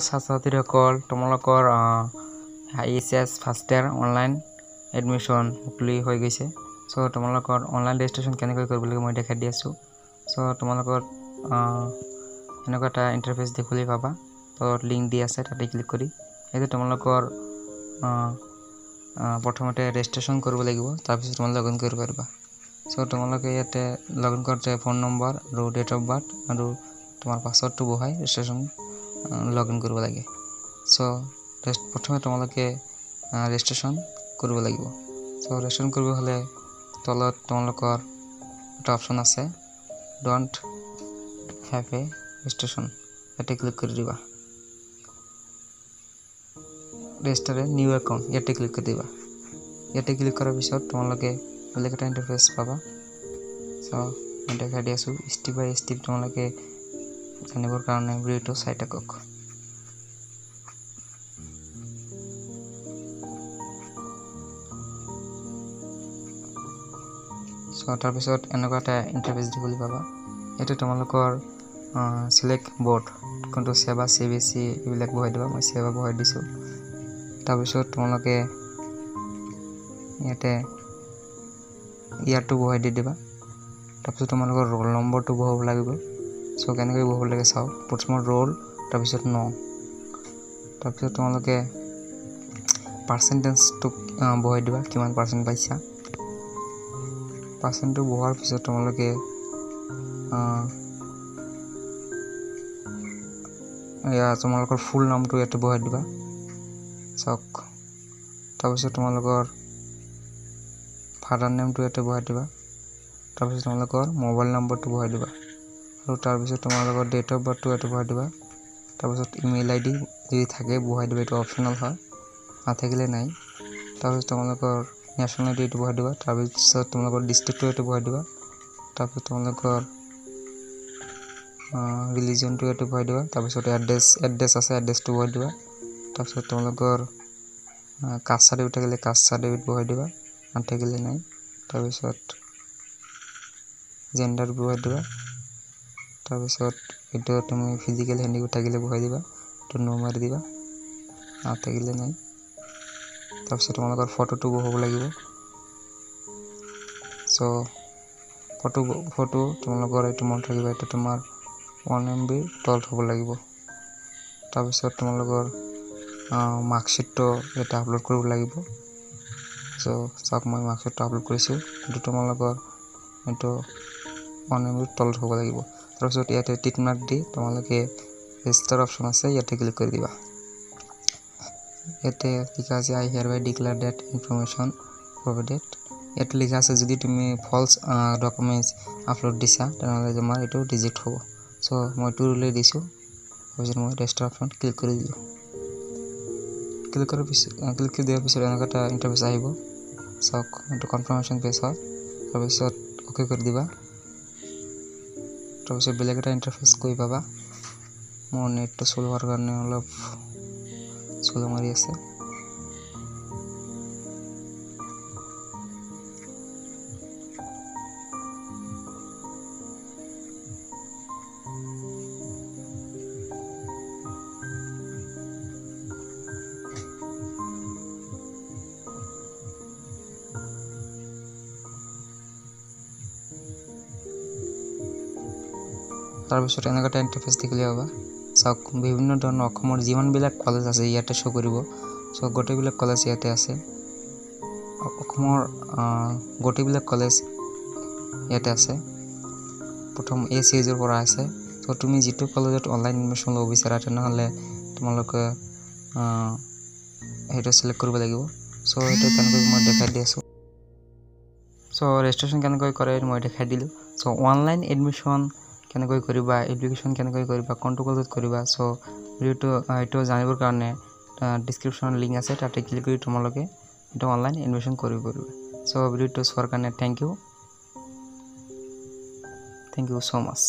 ছাত্ৰ-ছাত্ৰীসকল তোমালোকৰ ISS first year online admission মুকলি হৈ গৈছে। সো তোমালোকৰ অনলাইন ৰেজিষ্ট্ৰেশ্যন কেনেকৈ কৰিব লাগে মই দেখাই দি আছোঁ। সো তোমালোকৰ এনেকুৱা এটা ইণ্টাৰফেচ দেখিবলৈ পাবা। তলত লিংক দি আছে, তাতে ক্লিক কৰি এইটো তোমালোকৰ প্ৰথমতে ৰেজিষ্ট্ৰেশ্যন কৰিব লাগিব, তাৰপিছত তোমালোকে লগইন কৰিব পাৰিবা। সো তোমালোকে ইয়াতে লগইন কৰোঁতে ফোন নম্বৰ আৰু ডেট অফ বাৰ্থ আৰু তোমাৰ পাছৱৰ্ডটো বহাই ৰেজিষ্ট্ৰেশ্যন লগইন কৰিব লাগে। সো প্ৰথমে তোমালোকে ৰেজিষ্ট্ৰেশ্যন কৰিব লাগিব। সো ৰেজিষ্ট্ৰেশ্যন কৰিব হ'লে তলত তোমালোকৰ এটা অপশ্যন আছে, ডোন্ট হেভ এ ৰেজিষ্ট্ৰেশ্যন, ইয়াতে ক্লিক কৰি দিবা। ৰেজিষ্টাৰ এ নিউ একাউণ্ট ইয়াতে ক্লিক কৰি দিবা। ইয়াতে ক্লিক কৰাৰ পিছত তোমালোকে বেলেগ এটা ইণ্টাৰফেচ পাবা। সো মই দেখাই দি আছোঁ, ষ্টেপ বাই ষ্টেপ তোমালোকে জানিবৰ কাৰণে ভিডিঅ'টো চাই থাকক। সো তাৰপিছত এনেকুৱা এটা ইণ্টাৰফেচ দেখিবলৈ পাবা। ইয়াতে তোমালোকৰ চিলেক্ট বৰ্ড কোনটো সেৱা CBSE এইবিলাক বহাই দিবা। মই সেৱা বহাই দিছোঁ। তাৰপিছত তোমালোকে ইয়াতে ইয়াৰটো বহাই দি দিবা। তাৰপিছত তোমালোকৰ ৰোল নম্বৰটো বহাব লাগিব। সো কেনেকৈ বহাব লাগে চাওক। প্ৰথমত ৰোল, তাৰপিছত 9, তাৰপিছত তোমালোকে পাৰ্চেণ্টেজটো বহাই দিবা, কিমান পাৰ্চেণ্ট পাইছা। পাৰ্চেণ্টটো বহাৰ পিছত তোমালোকে তোমালোকৰ ফুল নামটো ইয়াতে বহাই দিবা চাওক। তাৰপিছত তোমালোকৰ ফাদাৰ নেমটো ইয়াতে বহাই দিবা। তাৰপিছত তোমালোকৰ মোবাইল নম্বৰটো বহাই দিবা আৰু তাৰপিছত তোমালোকৰ ডেট অফ বাৰ্থটো ইয়াতে বহাই দিবা। তাৰপিছত ইমেইল ID যদি থাকে বহাই দিবা, এইটো অপশ্যনেল হয়, নাথাকিলে নাই। তাৰপিছত তোমালোকৰ নেশ্যনেলিটি এইটো বহাই দিবা। তাৰপিছত তোমালোকৰ ডিষ্ট্ৰিক্টটো ইয়াতে বহাই দিবা। তাৰপিছত তোমালোকৰ ৰিলিজনটো ইয়াতে বহাই দিবা। তাৰপিছত এড্ৰেছ আছে, এড্ৰেছটো বহাই দিবা। তাৰপিছত তোমালোকৰ কাষ্ট চাৰ্টিফিকেট থাকিলে কাষ্ট চাৰ্টিফিকেট বহাই দিবা, নাথাকিলে নাই। তাৰপিছত জেণ্ডাৰ বহাই দিবা। তাৰপিছত এইটো তুমি ফিজিকেল হেণ্ডিকেপ থাকিলে বহাই দিবা, এইটো নো মাৰি দিবা, নাথাকিলে নাই। তাৰপিছত তোমালোকৰ ফটোটো বহাব লাগিব। সো ফটো তোমালোকৰ এইটো মনত ৰাখিবা, এইটো তোমাৰ 1 MB তলত হ'ব লাগিব। তাৰপিছত তোমালোকৰ মাৰ্কশ্বিটটো এটা আপলোড কৰিব লাগিব। সো চাওক, মই মাৰ্কশ্বিটটো আপলোড কৰিছোঁ। এইটো তোমালোকৰ এইটো 1 MB তলত হ'ব লাগিব। তাৰপিছত ইয়াতে টিক মাৰ্ক দি তোমালোকে ৰেজিষ্টাৰ অপশ্যন আছে, ইয়াতে ক্লিক কৰি দিবা। ইয়াতে লিখা আছে I hereby declare that information provided। ইয়াতে লিখা আছে যদি তুমি ফলছ ডকুমেণ্টছ আপলোড দিছা তেনেহ'লে তোমাৰ এইটো ৰিজেক্ট হ'ব। সো মই এইটো উলিয়াই দিছোঁ। তাৰপিছত মই ৰেজিষ্টাৰ অপশ্যন ক্লিক কৰি দিলোঁ। ক্লিক কৰি দিয়াৰ পিছত এনেকুৱা এটা ইণ্টাৰফেচ আহিব চাওক। এইটো কনফাৰ্মেশ্যন পেজ হয়। তাৰপিছত অ'কে কৰি দিবা। তাৰপিছত বেলেগ এটা ইণ্টাৰফেচ গৈ পাবা। মোৰ নেটটো শ্ল' হোৱাৰ কাৰণে অলপ শ্ল' মাৰি আছে। তাৰপিছত এনেকুৱা এটা ইণ্টাৰফেচ দেখিলে পাবা চাওক। বিভিন্ন ধৰণৰ অসমৰ যিমানবিলাক কলেজ আছে ইয়াতে শ্ব' কৰিব। সো গোটেইবিলাক কলেজ ইয়াতে আছে। অসমৰ গোটেইবিলাক কলেজ ইয়াতে আছে। প্ৰথম A সিৰিজৰ পৰা আছে। সো তুমি যিটো কলেজত অনলাইন এডমিশ্যন ল'ব বিচাৰা তেনেহ'লে তোমালোকে সেইটো চিলেক্ট কৰিব লাগিব। সো সেইটো কেনেকৈ মই দেখাই দি আছোঁ। সো ৰেজিষ্ট্ৰেশ্যন কেনেকৈ কৰে মই দেখাই দিলোঁ। সো অনলাইন এডমিশ্যন কেনেকৈ কৰিবা, এপ্লিকেশ্যন কেনেকৈ কৰিবা, কোনটো কলেজত কৰিবা। সো ভিডিঅ'টো এইটো জানিবৰ কাৰণে ডিছক্ৰিপশ্যনত লিংক আছে, তাতে ক্লিক কৰি তোমালোকে এইটো অনলাইন এডমিশ্যন কৰিব পাৰিবা। সো ভিডিঅ'টো চোৱাৰ কাৰণে থেংক ইউ ছ' মাছ।